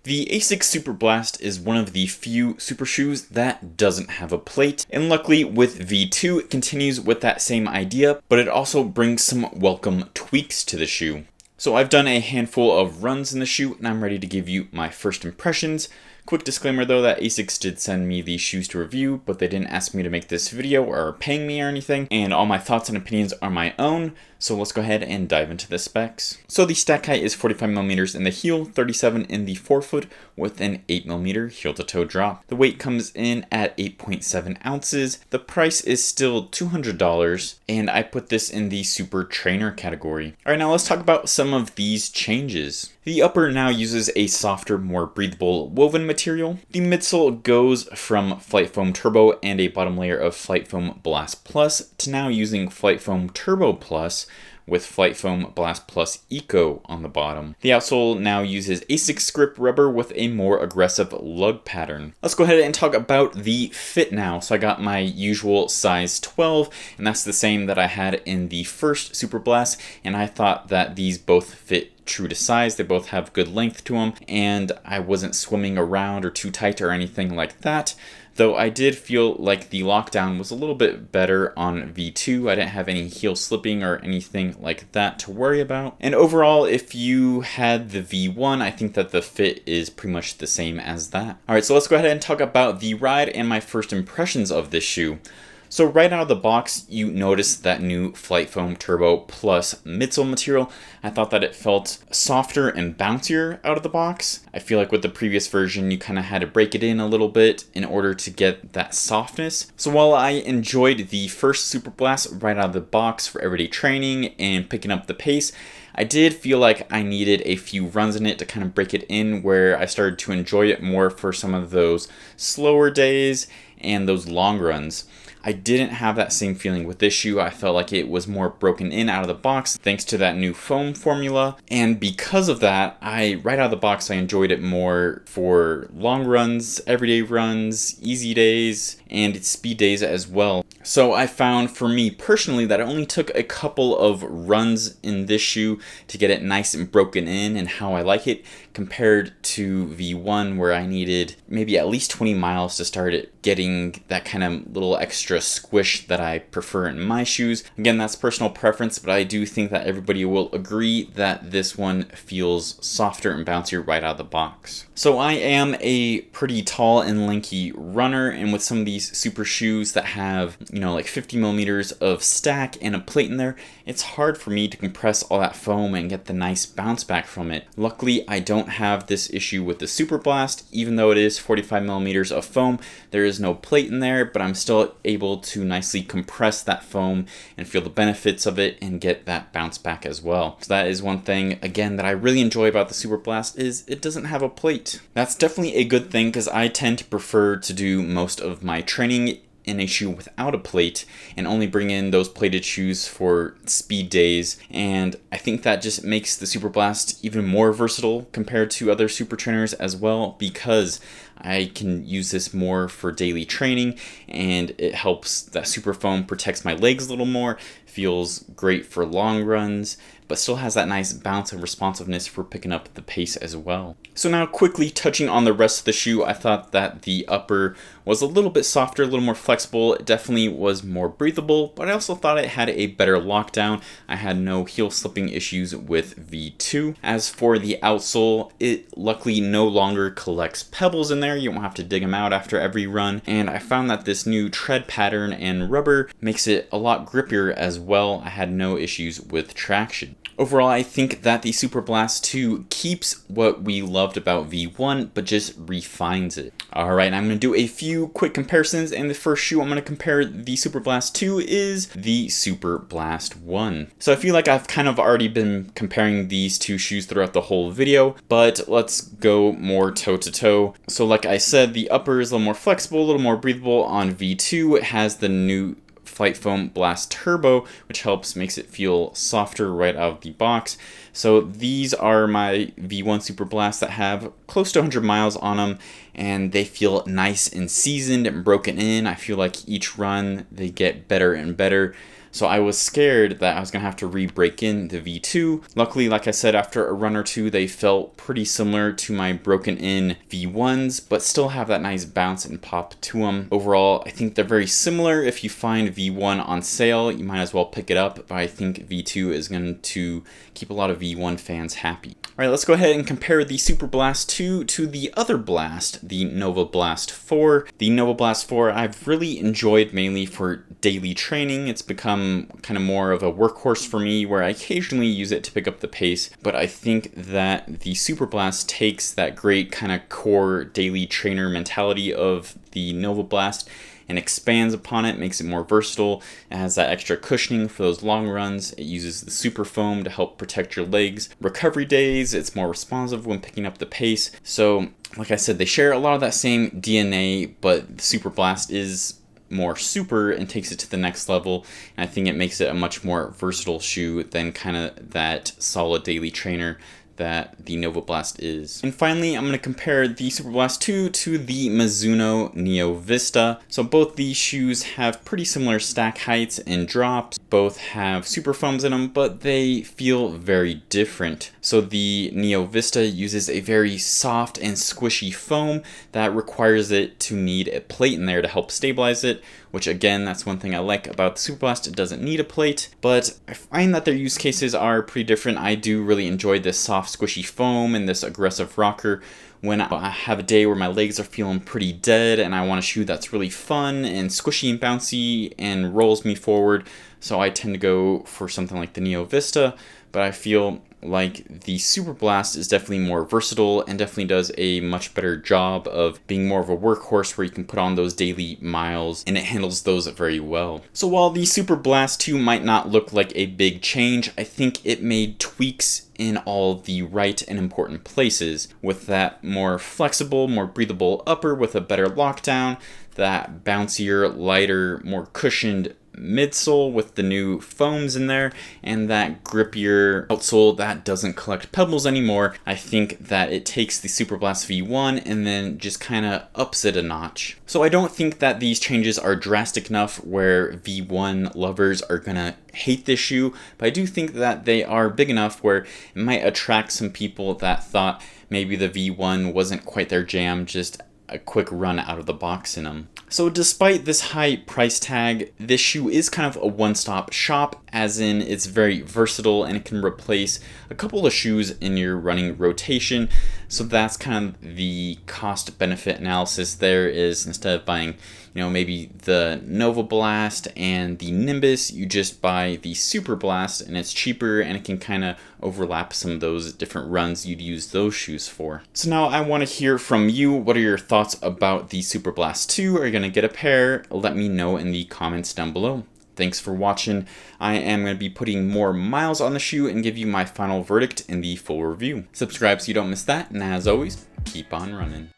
The ASICS Superblast is one of the few super shoes that doesn't have a plate, and luckily with V2 it continues with that same idea, but it also brings some welcome tweaks to the shoe. So I've done a handful of runs in the shoe, and I'm ready to give you my first impressions. Quick disclaimer though that ASICS did send me these shoes to review, but they didn't ask me to make this video or are paying me or anything, and all my thoughts and opinions are my own, so let's go ahead and dive into the specs. So the stack height is 45mm in the heel, 37 in the forefoot, with an 8mm heel-to-toe drop. The weight comes in at 8.7 ounces. The price is still $200, and I put this in the Super Trainer category. Alright, now let's talk about some of these changes. The upper now uses a softer, more breathable woven material. The midsole goes from Flight Foam Turbo and a bottom layer of Flight Foam Blast Plus to now using Flight Foam Turbo Plus with Flight Foam Blast Plus Eco on the bottom. The outsole now uses ASICS grip rubber with a more aggressive lug pattern. Let's go ahead and talk about the fit now. So I got my usual size 12, and that's the same that I had in the first Superblast, and I thought that these both fit true to size. They both have good length to them, and I wasn't swimming around or too tight or anything like that. Though I did feel like the lockdown was a little bit better on V2. I didn't have any heel slipping or anything like that to worry about. And overall, if you had the V1, I think that the fit is pretty much the same as that. Alright, so let's go ahead and talk about the ride and my first impressions of this shoe. So right out of the box, you notice that new Flight Foam Turbo Plus midsole material. I thought that it felt softer and bouncier out of the box. I feel like with the previous version, you kind of had to break it in a little bit in order to get that softness. So while I enjoyed the first Superblast right out of the box for everyday training and picking up the pace, I did feel like I needed a few runs in it to kind of break it in, where I started to enjoy it more for some of those slower days and those long runs. I didn't have that same feeling with this shoe. I felt like it was more broken in out of the box thanks to that new foam formula. And because of that, right out of the box, I enjoyed it more for long runs, everyday runs, easy days, and speed days as well. So I found for me personally that it only took a couple of runs in this shoe to get it nice and broken in and how I like it, compared to V1 where I needed maybe at least 20 miles to start it getting that kind of little extra squish that I prefer in my shoes. Again, that's personal preference, but I do think that everybody will agree that this one feels softer and bouncier right out of the box. So I am a pretty tall and lanky runner, and with some of these super shoes that have, like 50mm of stack and a plate in there, it's hard for me to compress all that foam and get the nice bounce back from it. Luckily, I don't have this issue with the Superblast. Even though it is 45mm of foam, there is no plate in there, but I'm still able to nicely compress that foam and feel the benefits of it and get that bounce back as well. So that is one thing, again, that I really enjoy about the Superblast is it doesn't have a plate. That's definitely a good thing, because I tend to prefer to do most of my training in a shoe without a plate and only bring in those plated shoes for speed days, and I think that just makes the Superblast even more versatile compared to other super trainers as well, because I can use this more for daily training, and it helps that super foam protects my legs a little more, feels great for long runs, but still has that nice bounce and responsiveness for picking up the pace as well. So now quickly touching on the rest of the shoe, I thought that the upper was a little bit softer, a little more flexible. It definitely was more breathable, but I also thought it had a better lockdown. I had no heel slipping issues with V2. As for the outsole, it luckily no longer collects pebbles in there. You won't have to dig them out after every run, and I found that this new tread pattern and rubber makes it a lot grippier as well. I had no issues with traction. Overall, I think that the Superblast 2 keeps what we loved about V1, but just refines it. Alright, I'm going to do a few quick comparisons, and the first shoe I'm going to compare the Superblast 2 is the Superblast 1. So I feel like I've kind of already been comparing these two shoes throughout the whole video, but let's go more toe to toe. So like I said, the upper is a little more flexible, a little more breathable on V2. It has the new Flight Foam Blast Turbo, which makes it feel softer right out of the box. So these are my V1 Superblast that have close to 100 miles on them, and they feel nice and seasoned and broken in. I feel like each run they get better and better. So I was scared that I was gonna have to re-break in the V2. Luckily, like I said, after a run or two, they felt pretty similar to my broken in V1s, but still have that nice bounce and pop to them. Overall, I think they're very similar. If you find V1 on sale, you might as well pick it up, but I think V2 is going to keep a lot of V1 fans happy. All right, let's go ahead and compare the Superblast 2 to the other blast, the Novablast 4. The Novablast 4 I've really enjoyed mainly for daily training. It's become kind of more of a workhorse for me where I occasionally use it to pick up the pace, but I think that the Superblast takes that great kind of core daily trainer mentality of the Novablast and expands upon it, makes it more versatile. It has that extra cushioning for those long runs. It uses the super foam to help protect your legs. Recovery days, it's more responsive when picking up the pace. So, like I said, they share a lot of that same DNA, but the Superblast is more super and takes it to the next level. And I think it makes it a much more versatile shoe than kind of that solid daily trainer that the Novablast is. And finally, I'm going to compare the Superblast 2 to the Mizuno Neo Vista. So both these shoes have pretty similar stack heights and drops. Both have super foams in them, but they feel very different. So the Neo Vista uses a very soft and squishy foam that requires it to need a plate in there to help stabilize it, which again, that's one thing I like about the Superblast. It doesn't need a plate, but I find that their use cases are pretty different. I do really enjoy this soft squishy foam and this aggressive rocker when I have a day where my legs are feeling pretty dead and I want a shoe that's really fun and squishy and bouncy and rolls me forward. So I tend to go for something like the Neo Vista, but I feel like the Superblast is definitely more versatile and definitely does a much better job of being more of a workhorse where you can put on those daily miles, and it handles those very well. So while the Superblast 2 might not look like a big change, I think it made tweaks in all the right and important places, with that more flexible, more breathable upper with a better lockdown, that bouncier, lighter, more cushioned midsole with the new foams in there, and that grippier outsole that doesn't collect pebbles anymore. I think that it takes the Superblast V1 and then just kind of ups it a notch. So I don't think that these changes are drastic enough where V1 lovers are gonna hate this shoe, but I do think that they are big enough where it might attract some people that thought maybe the V1 wasn't quite their jam, just a quick run out of the box in them. So despite this high price tag, this shoe is kind of a one-stop shop, as in it's very versatile and it can replace a couple of shoes in your running rotation. So that's kind of the cost benefit analysis there, is instead of buying, maybe the Novablast and the Nimbus, you just buy the Superblast and it's cheaper and it can kind of overlap some of those different runs you'd use those shoes for. So now I want to hear from you. What are your thoughts about the Superblast 2? Are you going to get a pair? Let me know in the comments down below. Thanks for watching. I am going to be putting more miles on the shoe and give you my final verdict in the full review. Subscribe so you don't miss that, and as always, keep on running.